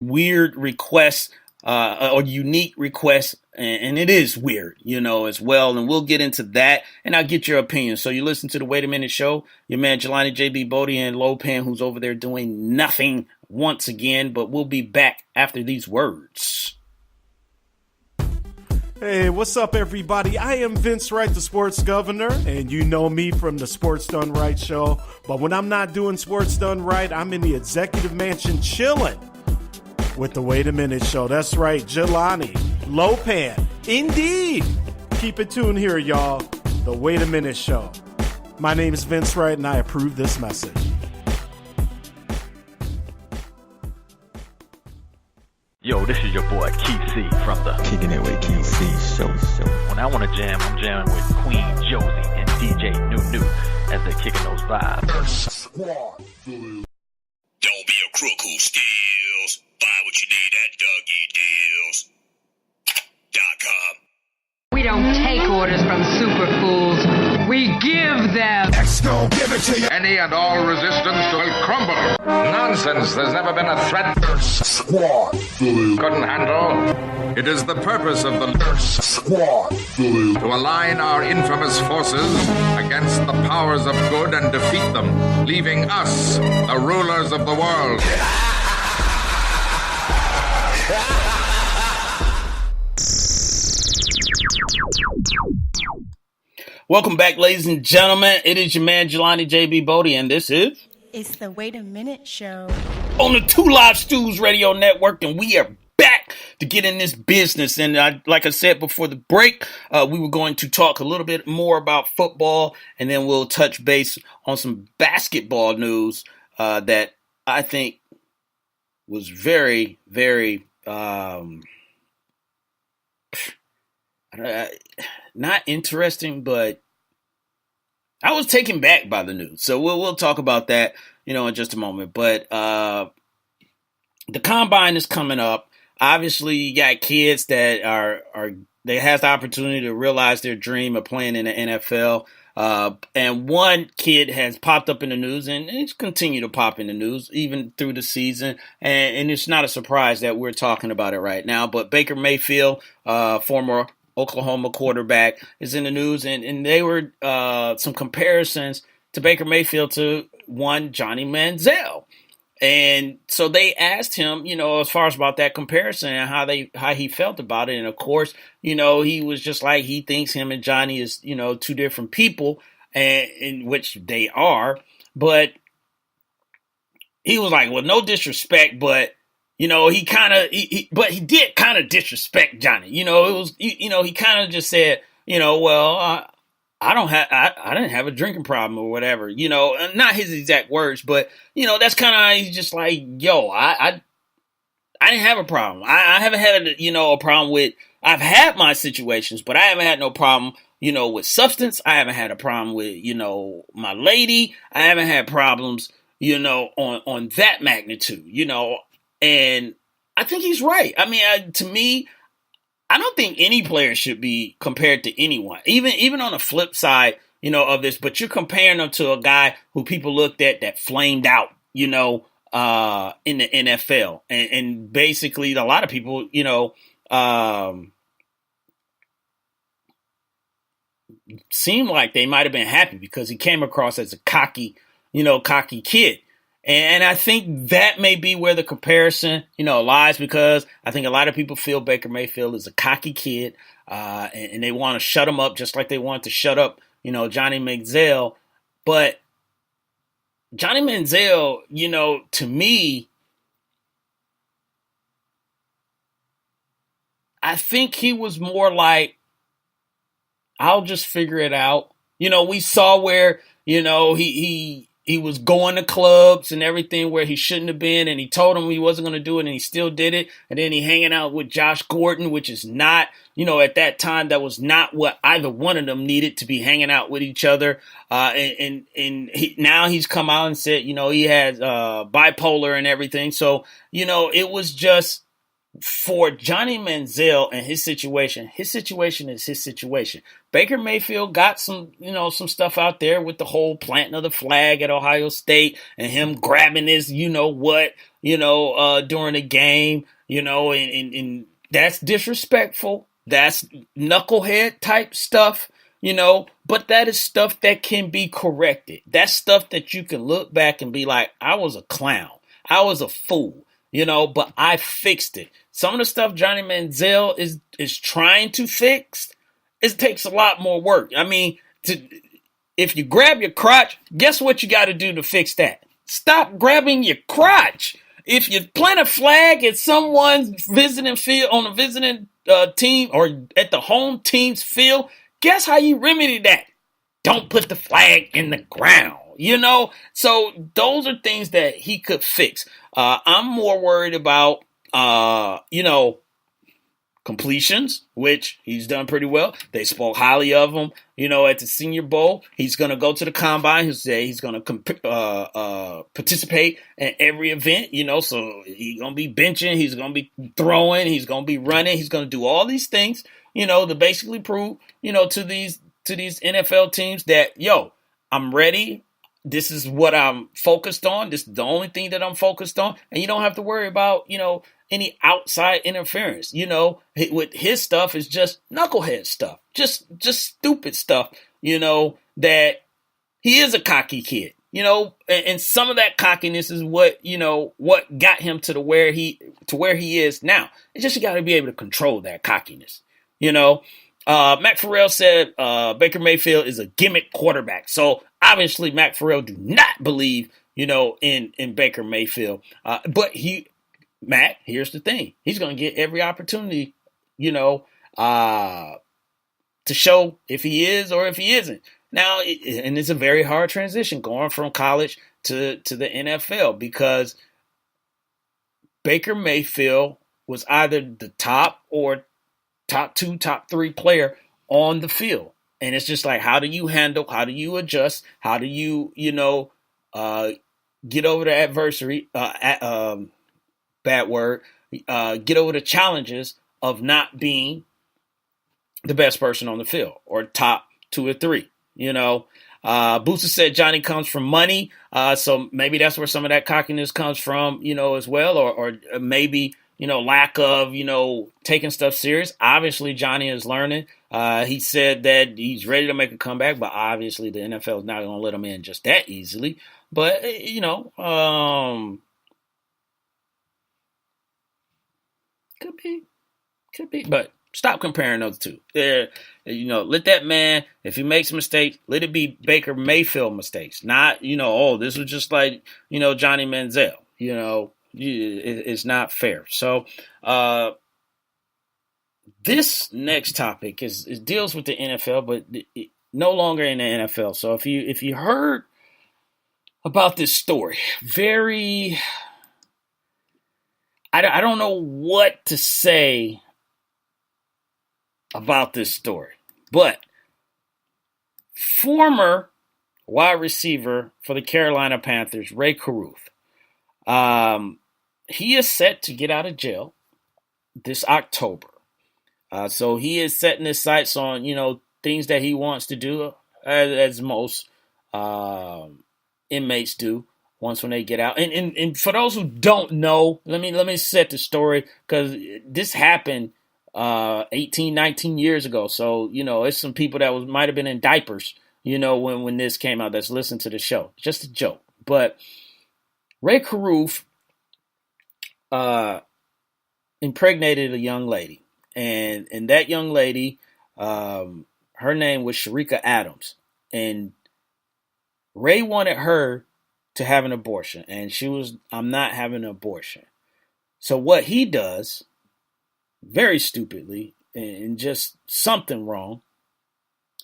weird request, or unique request, and it is weird, as well. And we'll get into that, and I'll get your opinion. So you listen to the Wait a Minute show. Your man Jelani JB Bodie and Lopan, who's over there doing nothing once again, but we'll be back after these words. Hey, what's up, everybody? I am Vince Wright, the sports governor, and you know me from the Sports Done Right show. But when I'm not doing Sports Done Right, I'm in the executive mansion chilling with the Wait a Minute show. That's right, Jelani, Lopan, indeed. Keep it tuned here, y'all. The Wait a Minute show. My name is Vince Wright, and I approve this message. Yo, this is your boy Keith C from the Kicking It With Keith C show. When I want to jam, I'm jamming with Queen Josie and DJ New as they're kicking those vibes. Don't be a crook who steals. Buy what you need at DougieDeals.com. We don't take orders from super fools. We give them. Give it to you. Any and all resistance will crumble. Nonsense. There's never been a threat couldn't handle. It is the purpose of the to align our infamous forces against the powers of good and defeat them, leaving us the rulers of the world. Welcome back, ladies and gentlemen. It is your man Jelani JB Bodie, and this is It's the Wait a Minute show on the Two Live Stews Radio Network, and we are back to get in this business. And like I said before the break, we were going to talk a little bit more about football, and then we'll touch base on some basketball news that I think was very, very not interesting, but I was taken back by the news. So we'll talk about that, in just a moment. But the combine is coming up. Obviously, you got kids that they have the opportunity to realize their dream of playing in the NFL. And one kid has popped up in the news, and it's continued to pop in the news even through the season. And it's not a surprise that we're talking about it right now. But Baker Mayfield, former Oklahoma quarterback, is in the news, and they were some comparisons to Baker Mayfield to one Johnny Manziel. And so they asked him, as far as about that comparison and how he felt about it. And of course, he was just like, he thinks him and Johnny is, two different people, and in which they are. But he was like, well, no disrespect, but he did kind of disrespect Johnny. It was, he kind of just said, well, I didn't have a drinking problem or whatever, not his exact words, but, that's kind of how he's just like, yo, I didn't have a problem. I haven't had, a problem with, I've had my situations, but I haven't had no problem, with substance. I haven't had a problem with, my lady. I haven't had problems, on that magnitude, and I think he's right. I mean, to me, I don't think any player should be compared to anyone, even on the flip side, of this. But you're comparing them to a guy who people looked at that flamed out, in the NFL. And basically, a lot of people, seemed like they might have been happy because he came across as a cocky kid. And I think that may be where the comparison, lies, because I think a lot of people feel Baker Mayfield is a cocky kid, and they want to shut him up just like they want to shut up, Johnny Manziel. But Johnny Manziel, to me, I think he was more like, I'll just figure it out. We saw where, he was going to clubs and everything where he shouldn't have been, and he told him he wasn't going to do it, and he still did it. And then he hanging out with Josh Gordon, which is not, at that time, that was not what either one of them needed, to be hanging out with each other. Now he's come out and said, he has bipolar and everything. So, it was just for Johnny Manziel and his situation is his situation. Baker Mayfield got some stuff out there with the whole planting of the flag at Ohio State and him grabbing his, during the game, and that's disrespectful. That's knucklehead type stuff, but that is stuff that can be corrected. That's stuff that you can look back and be like, I was a clown. I was a fool. But I fixed it. Some of the stuff Johnny Manziel is trying to fix, it takes a lot more work. I mean, if you grab your crotch, guess what you got to do to fix that? Stop grabbing your crotch. If you plant a flag at someone's visiting field on a visiting team or at the home team's field, guess how you remedy that? Don't put the flag in the ground. So those are things that he could fix. I'm more worried about, completions, which he's done pretty well. They spoke highly of him, at the Senior Bowl. He's going to go to the combine. He's going to participate in every event, so he's going to be benching. He's going to be throwing. He's going to be running. He's going to do all these things, to basically prove, to these NFL teams that, I'm ready. This is what I'm focused on. This is the only thing that I'm focused on. And you don't have to worry about, any outside interference. With his stuff is just knucklehead stuff. Just stupid stuff, that he is a cocky kid, and some of that cockiness is what got him to where he is now. It's just you got to be able to control that cockiness, Matt Farrell said Baker Mayfield is a gimmick quarterback. So obviously Matt Farrell do not believe, in Baker Mayfield. But Matt, here's the thing. He's going to get every opportunity, to show if he is or if he isn't. Now, and it's a very hard transition going from college to the NFL because Baker Mayfield was either the top or top 2, top 3 player on the field. And it's just like, how do you handle, how do you adjust, how do you, get over the adversary, bad word, get over the challenges of not being the best person on the field or top 2 or 3, Booster said Johnny comes from money. So maybe that's where some of that cockiness comes from, as well, or maybe, lack of, taking stuff serious. Obviously, Johnny is learning. He said that he's ready to make a comeback, but obviously the NFL is not going to let him in just that easily. But, could be, but stop comparing those two. Let that man, if he makes mistakes, let it be Baker Mayfield mistakes, not, this was just like, Johnny Manziel, it's not fair. So, this next topic deals with the NFL, but no longer in the NFL. So if you heard about this story, I don't know what to say about this story, but former wide receiver for the Carolina Panthers, Ray Caruth, he is set to get out of jail this October. So he is setting his sights on, things that he wants to do, as most inmates do once when they get out. And for those who don't know, let me set the story, because this happened 18, 19 years ago. So, it's some people that might have been in diapers, when this came out, that's listened to the show. Just a joke. But Ray Caruth impregnated a young lady. And that young lady, her name was Sharika Adams. And Ray wanted her to have an abortion. And she was, I'm not having an abortion. So what he does, very stupidly, and just something wrong,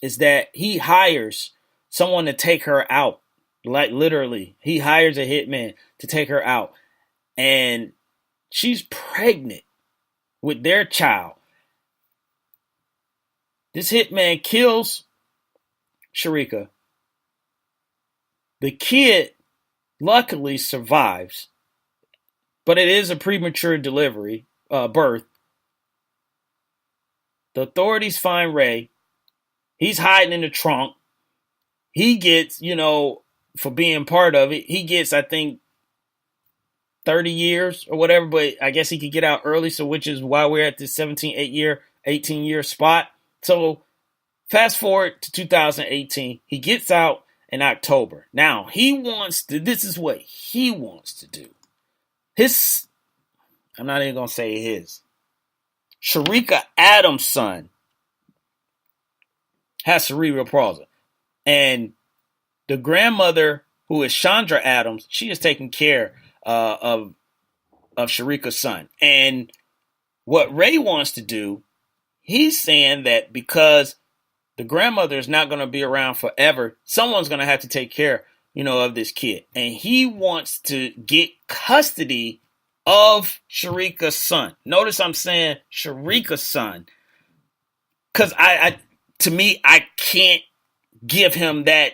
is that he hires someone to take her out. Like literally, he hires a hitman to take her out. And she's pregnant with their child. This hitman kills Sharika. The kid luckily survives, but it is a premature delivery. birth. The authorities find Ray. He's hiding in the trunk. He gets, for being part of it, he gets, I think, 30 years or whatever, but I guess he could get out early, so which is why we're at this 18-year spot. So fast forward to 2018, he gets out in October. Now, this is what he wants to do. I'm not even going to say his. Sharika Adams' son has cerebral palsy. And the grandmother, who is Chandra Adams, she is taking care of Sharika's son. And what Ray wants to do, he's saying that because the grandmother is not going to be around forever, someone's going to have to take care, of this kid. And he wants to get custody of Sharika's son. Notice I'm saying Sharika's son, because to me, I can't give him that.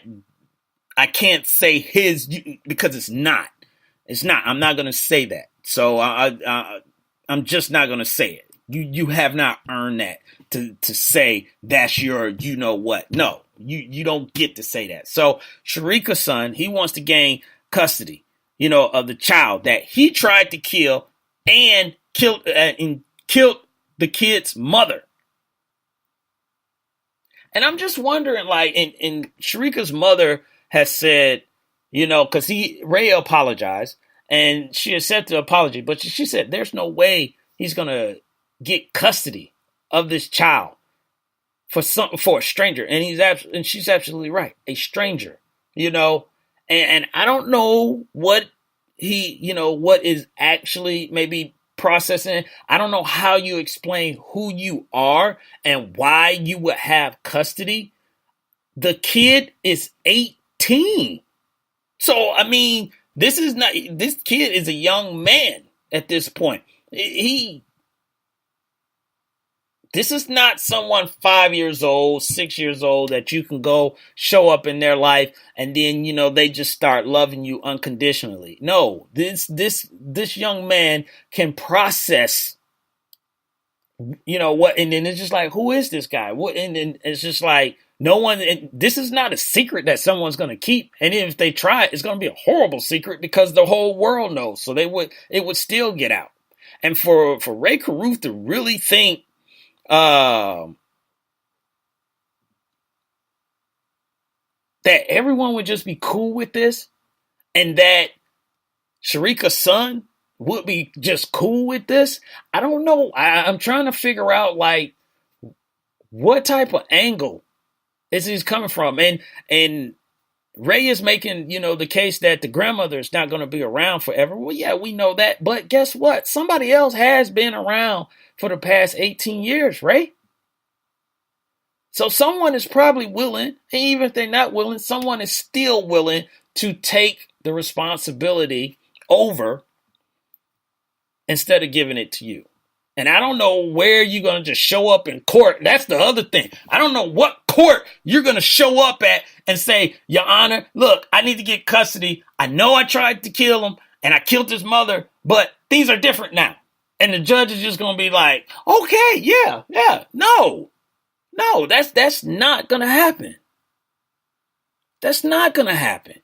I can't say his, because it's not. It's not. I'm not going to say that. So I'm just not going to say it. You have not earned that to say that's your what. No, you don't get to say that. So Sharika's son, he wants to gain custody, of the child that he tried to kill and killed the kid's mother. And I'm just wondering, and Sharika's mother has said, because Ray apologized and she accepted the apology, but she said there's no way he's gonna get custody of this child for a stranger, and she's absolutely right, a stranger, and I don't know what what is actually maybe processing. I don't know how you explain who you are and why you would have custody. The kid is 18. So, this kid is a young man at this point. This is not someone 5 years old, 6 years old that you can go show up in their life and then, they just start loving you unconditionally. No, this young man can process, what, and then it's just like, who is this guy? What, and then it's just like, no one, this is not a secret that someone's going to keep. And if they try it, it's going to be a horrible secret because the whole world knows. So it would still get out. And for Ray Caruth to really think, that everyone would just be cool with this and that Sharika's son would be just cool with this. I don't know. I'm trying to figure out what type of angle is he's coming from. And Ray is making, the case that the grandmother is not going to be around forever. Well, yeah, we know that. But guess what? Somebody else has been around for the past 18 years, Ray. So someone is probably willing, and even if they're not willing, someone is still willing to take the responsibility over instead of giving it to you. And I don't know where you're going to just show up in court. That's the other thing. I don't know what court you're going to show up at and say, Your Honor, look, I need to get custody. I know I tried to kill him and I killed his mother, but things are different now. And the judge is just going to be like, okay, yeah. No, that's not going to happen. That's not going to happen.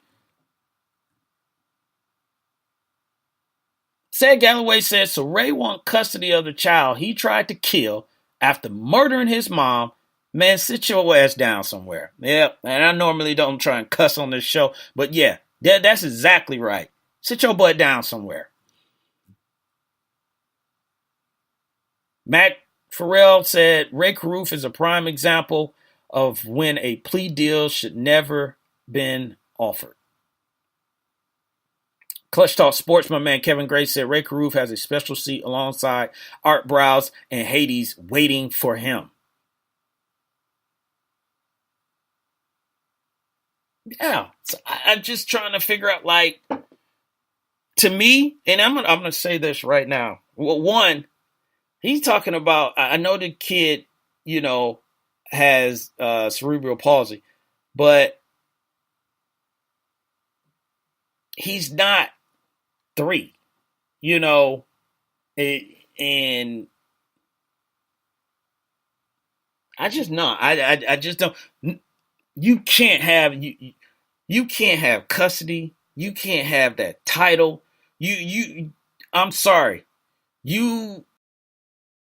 Sad Galloway says, so Ray wants custody of the child he tried to kill after murdering his mom. Man, sit your ass down somewhere. Yeah, and I normally don't try and cuss on this show, but yeah, that's exactly right. Sit your butt down somewhere. Matt Farrell said, Ray Caruth is a prime example of when a plea deal should never been offered. Clutch Talk Sports, my man Kevin Gray said Ray Caruth has a special seat alongside Art Browse and Hades waiting for him. Yeah, so I'm just trying to figure out, to me, and I'm gonna say this right now. Well, one, he's talking about, I know the kid, has cerebral palsy, but he's not 3. And I just no, I just don't. You can't have you can't have custody. You can't have that title. I'm sorry. You